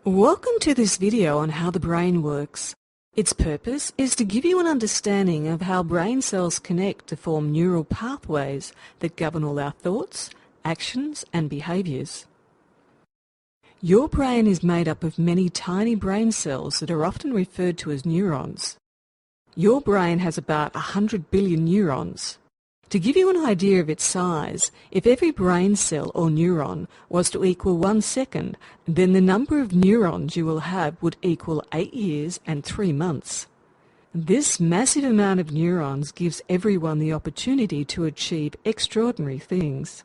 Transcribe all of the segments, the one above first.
Welcome to this video on how the brain works. Its purpose is to give you an understanding of how brain cells connect to form neural pathways that govern all our thoughts, actions and behaviours. Your brain is made up of many tiny brain cells that are often referred to as neurons. Your brain has about 100 billion neurons. To give you an idea of its size, if every brain cell or neuron was to equal 1 second, then the number of neurons you will have would equal 8 years and 3 months. This massive amount of neurons gives everyone the opportunity to achieve extraordinary things.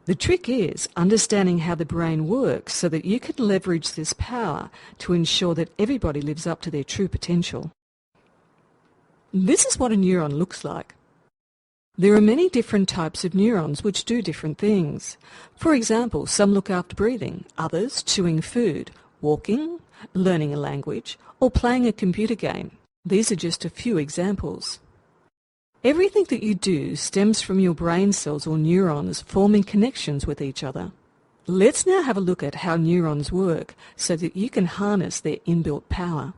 The trick is understanding how the brain works so that you can leverage this power to ensure that everybody lives up to their true potential. This is what a neuron looks like. There are many different types of neurons which do different things. For example, some look after breathing, others chewing food, walking, learning a language, or playing a computer game. These are just a few examples. Everything that you do stems from your brain cells or neurons forming connections with each other. Let's now have a look at how neurons work so that you can harness their inbuilt power.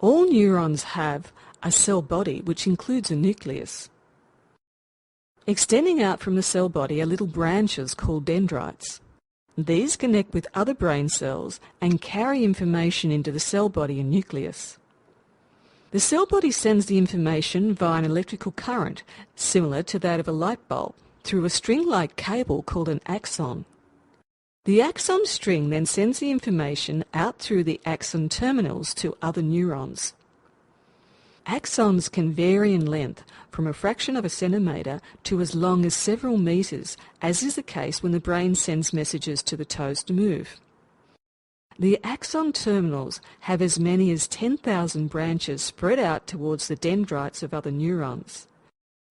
All neurons have a cell body which includes a nucleus. Extending out from the cell body are little branches called dendrites. These connect with other brain cells and carry information into the cell body and nucleus. The cell body sends the information via an electrical current, similar to that of a light bulb, through a string-like cable called an axon. The axon string then sends the information out through the axon terminals to other neurons. Axons can vary in length from a fraction of a centimetre to as long as several metres, as is the case when the brain sends messages to the toes to move. The axon terminals have as many as 10,000 branches spread out towards the dendrites of other neurons.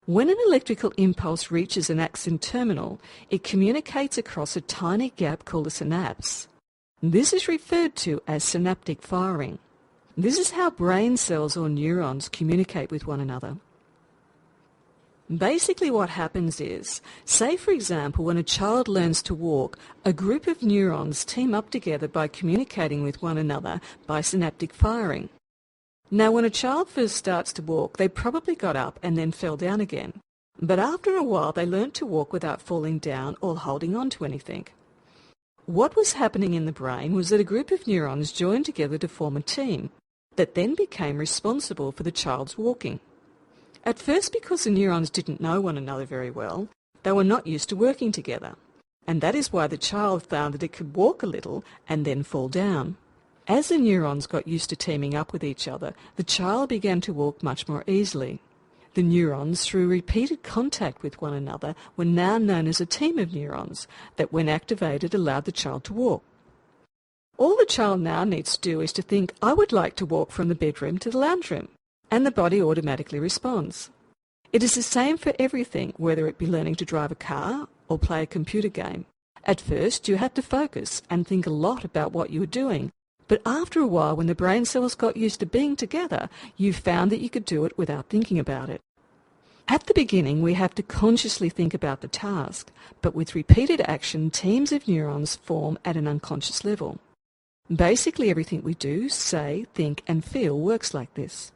When an electrical impulse reaches an axon terminal, it communicates across a tiny gap called a synapse. This is referred to as synaptic firing. This is how brain cells or neurons communicate with one another. Basically what happens is, say for example when a child learns to walk, a group of neurons team up together by communicating with one another by synaptic firing. Now when a child first starts to walk, they probably got up and then fell down again. But after a while they learnt to walk without falling down or holding on to anything. What was happening in the brain was that a group of neurons joined together to form a team that then became responsible for the child's walking. At first, because the neurons didn't know one another very well, they were not used to working together, and that is why the child found that it could walk a little and then fall down. As the neurons got used to teaming up with each other, the child began to walk much more easily. The neurons, through repeated contact with one another, were now known as a team of neurons that, when activated, allowed the child to walk. All the child now needs to do is to think, I would like to walk from the bedroom to the lounge room, and the body automatically responds. It is the same for everything, whether it be learning to drive a car or play a computer game. At first, you have to focus and think a lot about what you are doing, but after a while, when the brain cells got used to being together, you found that you could do it without thinking about it. At the beginning, we have to consciously think about the task, but with repeated action, teams of neurons form at an unconscious level. Basically, everything we do, say, think and feel works like this.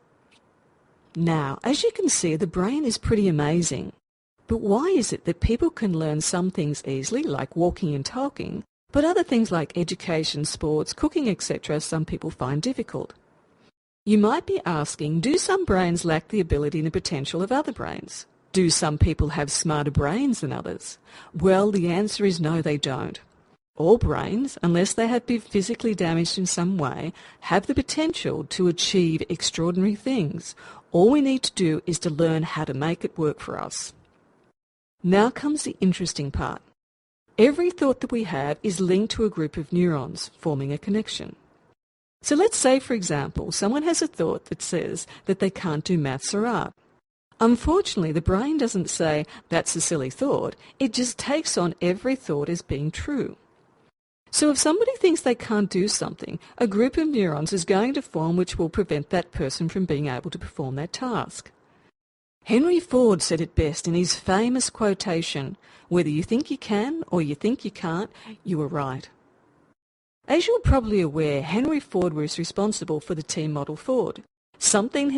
Now, as you can see, the brain is pretty amazing. But why is it that people can learn some things easily, like walking and talking, but other things like education, sports, cooking, etc., some people find difficult? You might be asking, do some brains lack the ability and the potential of other brains? Do some people have smarter brains than others? Well, the answer is no, they don't. All brains, unless they have been physically damaged in some way, have the potential to achieve extraordinary things. All we need to do is to learn how to make it work for us. Now comes the interesting part. Every thought that we have is linked to a group of neurons, forming a connection. So let's say, for example, someone has a thought that says that they can't do maths or art. Unfortunately, the brain doesn't say, that's a silly thought. It just takes on every thought as being true. So if somebody thinks they can't do something, a group of neurons is going to form which will prevent that person from being able to perform that task. Henry Ford said it best in his famous quotation, whether you think you can or you think you can't, you are right. As you're probably aware, Henry Ford was responsible for the T-model Ford, something